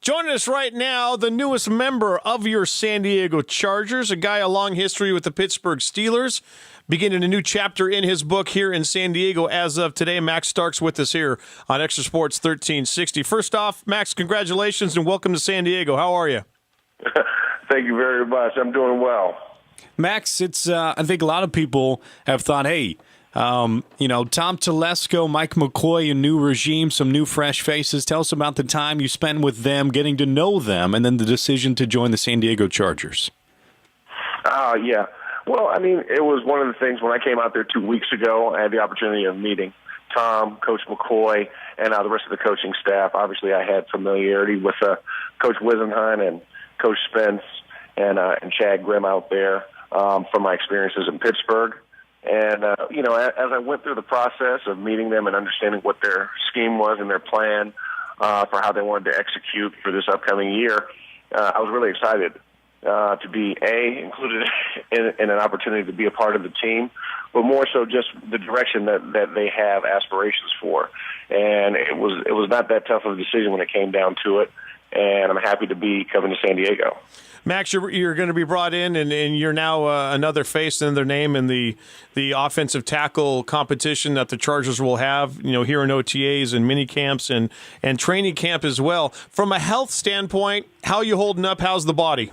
Joining us right now, the newest member of your San Diego Chargers, a guy a long history with the Pittsburgh Steelers, beginning a new chapter in his book here in San Diego as of today. Max Starks with us here on XTRA Sports 1360. First off, Max, congratulations and welcome to San Diego. How are you? Thank you very much. I'm doing well. Max, it's I think a lot of people have thought, hey, Tom Telesco, Mike McCoy, a new regime, some new fresh faces. Tell us about the time you spent with them, getting to know them, and then the decision to join the San Diego Chargers. Yeah. Well, I mean, it was one of the things when I came out there 2 weeks ago, I had the opportunity of meeting Tom, Coach McCoy, and the rest of the coaching staff. Obviously, I had familiarity with Coach Wisenhunt and Coach Spence and Chad Grimm out there from my experiences in Pittsburgh. And, as I went through the process of meeting them and understanding what their scheme was and their plan for how they wanted to execute for this upcoming year, I was really excited to be, included in an opportunity to be a part of the team, but more so just the direction that they have aspirations for. And it was not that tough of a decision when it came down to it, and I'm happy to be coming to San Diego. Max, you're going to be brought in, and you're now another face in their name in the offensive tackle competition that the Chargers will have, here in OTAs and mini camps and training camp as well. From a health standpoint, how are you holding up? How's the body?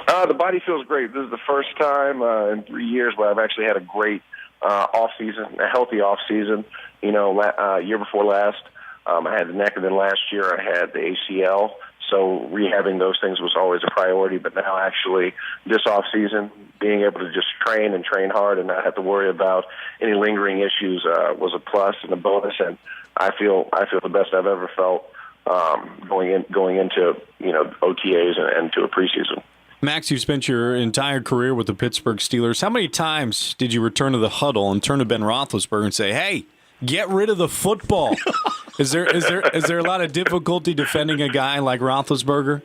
The body feels great. This is the first time in 3 years where I've actually had a great off season, a healthy off season. Year before last, I had the neck, and then last year I had the ACL. So rehabbing those things was always a priority, but now actually this off season, being able to just train and train hard and not have to worry about any lingering issues was a plus and a bonus. And I feel the best I've ever felt going into OTAs and to a preseason. Max, you've spent your entire career with the Pittsburgh Steelers. How many times did you return to the huddle and turn to Ben Roethlisberger and say, "Hey, get rid of the football"? Is there a lot of difficulty defending a guy like Roethlisberger?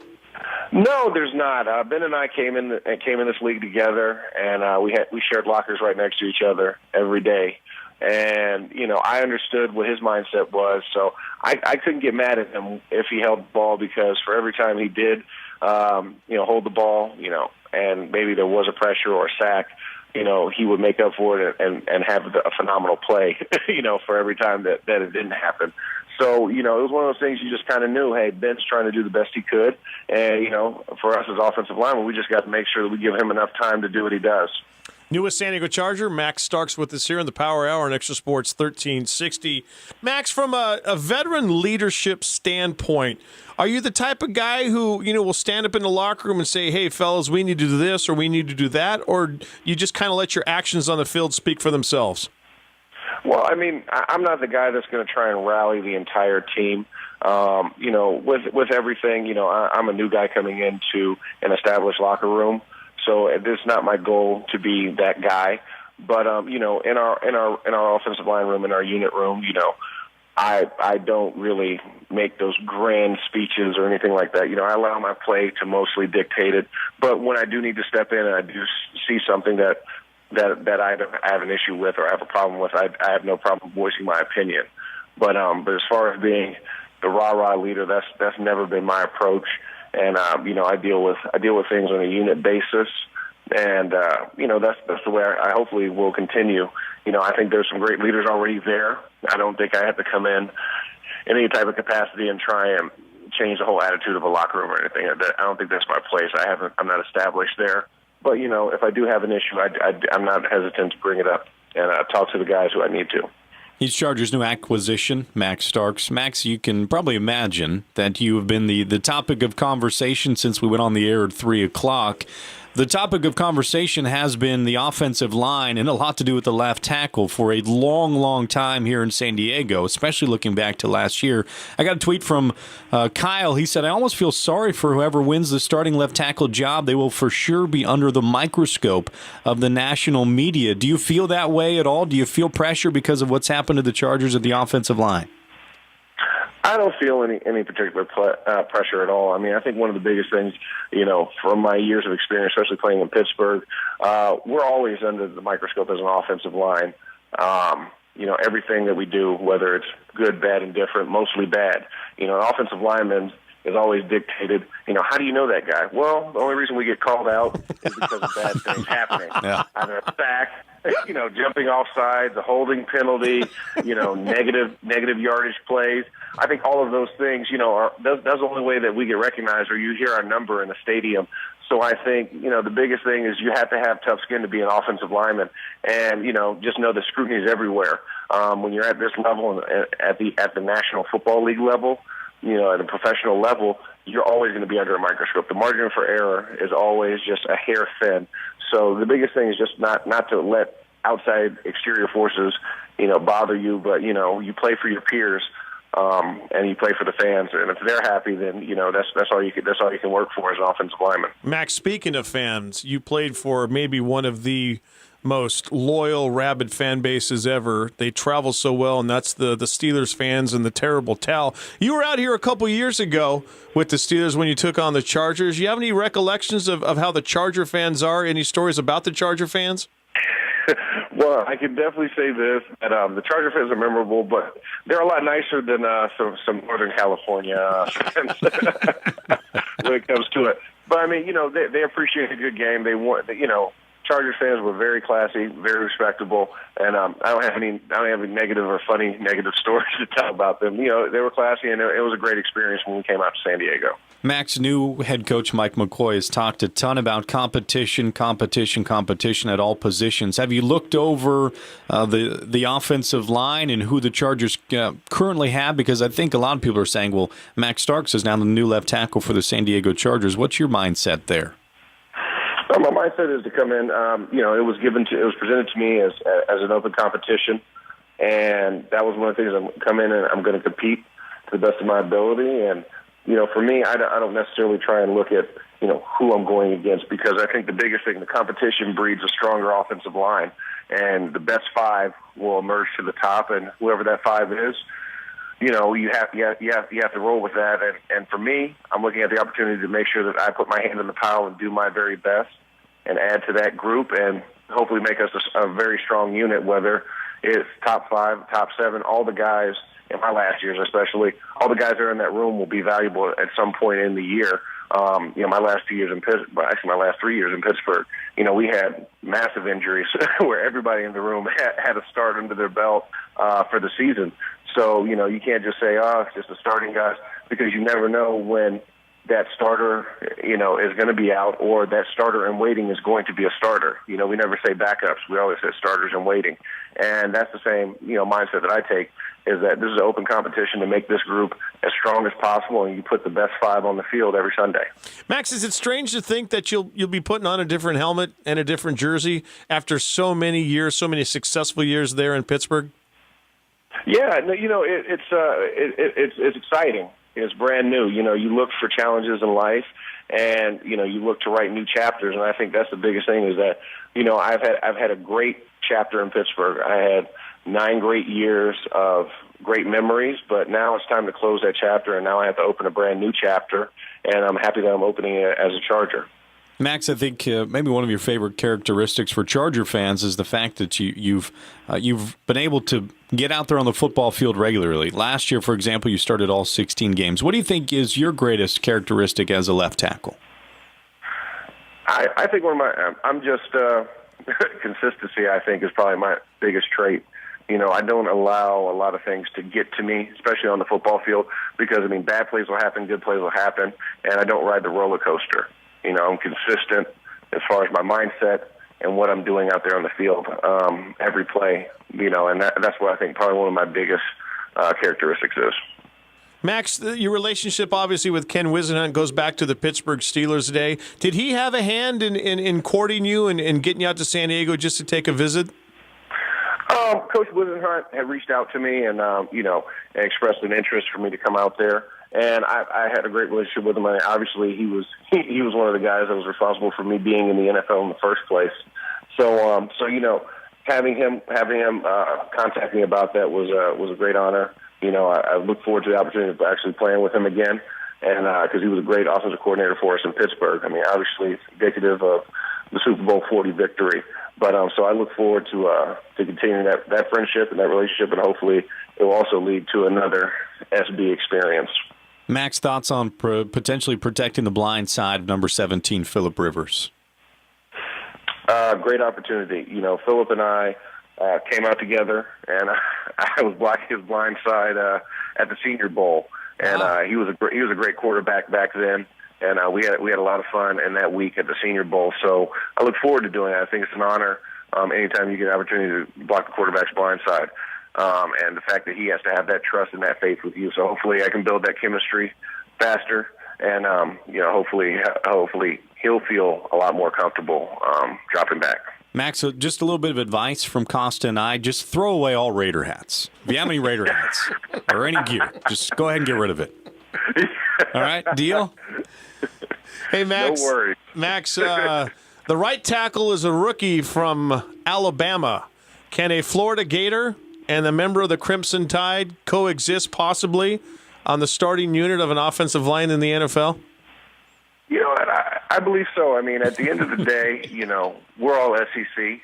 No, there's not. Ben and I came in this league together, and we shared lockers right next to each other every day. And I understood what his mindset was, so I couldn't get mad at him if he held the ball, because for every time he did, hold the ball, and maybe there was a pressure or a sack, he would make up for it and have a phenomenal play, for every time that it didn't happen. So, it was one of those things you just kind of knew, hey, Ben's trying to do the best he could. And, for us as offensive linemen, we just got to make sure that we give him enough time to do what he does. Newest San Diego Charger, Max Starks with us here in the Power Hour on XTRA Sports 1360. Max, from a veteran leadership standpoint, are you the type of guy who, will stand up in the locker room and say, hey, fellas, we need to do this or we need to do that? Or you just kind of let your actions on the field speak for themselves? Well, I mean, I'm not the guy that's going to try and rally the entire team. With everything, I'm a new guy coming into an established locker room. So it's not my goal to be that guy, but in our offensive line room, in our unit room, I don't really make those grand speeches or anything like that. I allow my play to mostly dictate it. But when I do need to step in and I do see something that I have an issue with or I have a problem with, I have no problem voicing my opinion. But as far as being the rah-rah leader, that's never been my approach. And I deal with things on a unit basis, and that's the way I hopefully will continue. I think there's some great leaders already there. I don't think I have to come in any type of capacity and try and change the whole attitude of a locker room or anything. I don't think that's my place. I'm not established there. But if I do have an issue, I'm not hesitant to bring it up and talk to the guys who I need to. He's Chargers' new acquisition, Max Starks. Max, you can probably imagine that you have been the topic of conversation since we went on the air at 3 o'clock. The topic of conversation has been the offensive line and a lot to do with the left tackle for a long, long time here in San Diego, especially looking back to last year. I got a tweet from Kyle. He said, I almost feel sorry for whoever wins the starting left tackle job. They will for sure be under the microscope of the national media. Do you feel that way at all? Do you feel pressure because of what's happened to the Chargers at the offensive line? I don't feel any particular pressure at all. I mean, I think one of the biggest things, from my years of experience, especially playing in Pittsburgh, we're always under the microscope as an offensive line. Everything that we do, whether it's good, bad, and different, mostly bad. An offensive lineman, is always dictated. How do you know that guy? Well, the only reason we get called out is because of bad things happening. Yeah. Either a sack, jumping off sides, a holding penalty, negative yardage plays. I think all of those things, that's the only way that we get recognized, or you hear our number in the stadium. So I think, the biggest thing is you have to have tough skin to be an offensive lineman, and, just know the scrutiny is everywhere. When you're at this level, at the National Football League level, at a professional level, you're always going to be under a microscope. The margin for error is always just a hair thin. So the biggest thing is just not to let outside exterior forces, bother you, but, you play for your peers. And you play for the fans, and if they're happy, then that's all you can work for as an offensive lineman. Max, speaking of fans, you played for maybe one of the most loyal, rabid fan bases ever. They travel so well, and that's the Steelers fans and the terrible towel. You were out here a couple years ago with the Steelers when you took on the Chargers. You have any recollections of how the Charger fans are? Any stories about the Charger fans? Well, I can definitely say this, that the Charger fans are memorable, but they're a lot nicer than some Northern California fans when it comes to it. But, I mean, they appreciate a good game. They want, Chargers fans were very classy, very respectable, and I don't have any negative or funny negative stories to tell about them. They were classy, and it was a great experience when we came out to San Diego. Max, new head coach Mike McCoy has talked a ton about competition at all positions. Have you looked over the offensive line and who the Chargers currently have? Because I think a lot of people are saying, well, Max Starks is now the new left tackle for the San Diego Chargers. What's your mindset there? My mindset is to come in. It was presented to me as an open competition, and that was one of the things. I'm come in and I'm going to compete to the best of my ability. And for me, I don't necessarily try and look at who I'm going against, because I think the biggest thing, the competition breeds a stronger offensive line, and the best five will emerge to the top, and whoever that five is, you have to roll with that. And for me, I'm looking at the opportunity to make sure that I put my hand in the pile and do my very best and add to that group and hopefully make us a very strong unit, whether it's top 5, top 7, all the guys in my last years especially, all the guys that are in that room will be valuable at some point in the year. My last 2 years in Pittsburgh, actually my last 3 years in Pittsburgh, we had massive injuries where everybody in the room had a start under their belt for the season. So, you can't just say, it's just the starting guys, because you never know when that starter, is going to be out, or that starter in waiting is going to be a starter. We never say backups. We always say starters in waiting. And that's the same, mindset that I take, is that this is an open competition to make this group as strong as possible, and you put the best 5 on the field every Sunday. Max, is it strange to think that you'll be putting on a different helmet and a different jersey after so many years, so many successful years there in Pittsburgh? Yeah, it's exciting. It's brand new. You look for challenges in life, and you look to write new chapters. And I think that's the biggest thing, is that I've had a great chapter in Pittsburgh. I had 9 great years of great memories, but now it's time to close that chapter, and now I have to open a brand new chapter. And I'm happy that I'm opening it as a Charger. Max, I think maybe one of your favorite characteristics for Charger fans is the fact that you've been able to get out there on the football field regularly. Last year, for example, you started all 16 games. What do you think is your greatest characteristic as a left tackle? I think I'm just consistency, I think, is probably my biggest trait. I don't allow a lot of things to get to me, especially on the football field, because, bad plays will happen, good plays will happen, and I don't ride the roller coaster. I'm consistent as far as my mindset and what I'm doing out there on the field every play, and that's what I think probably one of my biggest characteristics is. Max, your relationship obviously with Ken Whisenhunt goes back to the Pittsburgh Steelers day. Did he have a hand in courting you and getting you out to San Diego just to take a visit? Coach Whisenhunt had reached out to me and expressed an interest for me to come out there. And I had a great relationship with him. And obviously, he was one of the guys that was responsible for me being in the NFL in the first place. So having him contact me about that was a great honor. I look forward to the opportunity of actually playing with him again, and because he was a great offensive coordinator for us in Pittsburgh. Obviously, it's indicative of the Super Bowl 40 victory. But so I look forward to continuing that friendship and that relationship, and hopefully it will also lead to another SB experience. Max, thoughts on potentially protecting the blind side of number 17, Phillip Rivers? Great opportunity. You know, Phillip and I came out together, and I was blocking his blind side at the Senior Bowl, and he was a great quarterback back then, and we had a lot of fun in that week at the Senior Bowl. So I look forward to doing that. I think it's an honor anytime you get an opportunity to block the quarterback's blind side, and the fact that he has to have that trust and that faith with you. So hopefully I can build that chemistry faster, and hopefully he'll feel a lot more comfortable dropping back. Max, just a little bit of advice from Costa and I. Just throw away all Raider hats. If you have any Raider hats or any gear, just go ahead and get rid of it. All right? Deal? Hey, Max. No worries. Max, the right tackle is a rookie from Alabama. Can a Florida Gator and a member of the Crimson Tide coexist possibly on the starting unit of an offensive line in the NFL? You know, I believe so. I mean, at the end of the day, you know, we're all SEC,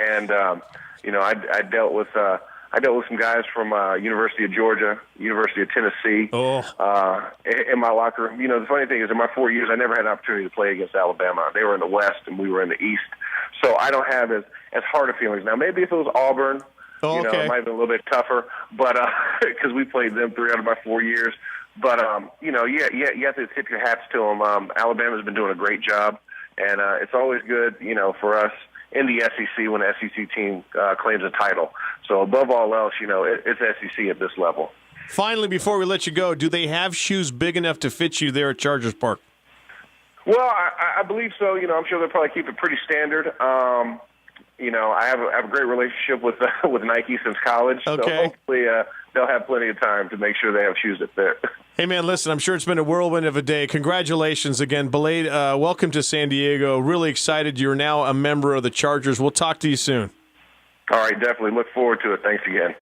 and I dealt with some guys from University of Georgia, University of Tennessee, in my locker room. You know, the funny thing is, in my 4 years, I never had an opportunity to play against Alabama. They were in the West, and we were in the East, so I don't have as hard of feelings. Now, maybe if it was Auburn, it might have been a little bit tougher, but because we played them 3 out of my 4 years. But, you have to tip your hats to them. Alabama's been doing a great job, and it's always good, for us in the SEC when the SEC team claims a title. So above all else, it's SEC at this level. Finally, before we let you go, do they have shoes big enough to fit you there at Chargers Park? Well, I believe so. I'm sure they'll probably keep it pretty standard. I have a great relationship with Nike since college, so hopefully they'll have plenty of time to make sure they have shoes that fit. Hey, man, listen, I'm sure it's been a whirlwind of a day. Congratulations again. Belaid, welcome to San Diego. Really excited you're now a member of the Chargers. We'll talk to you soon. All right, definitely. Look forward to it. Thanks again.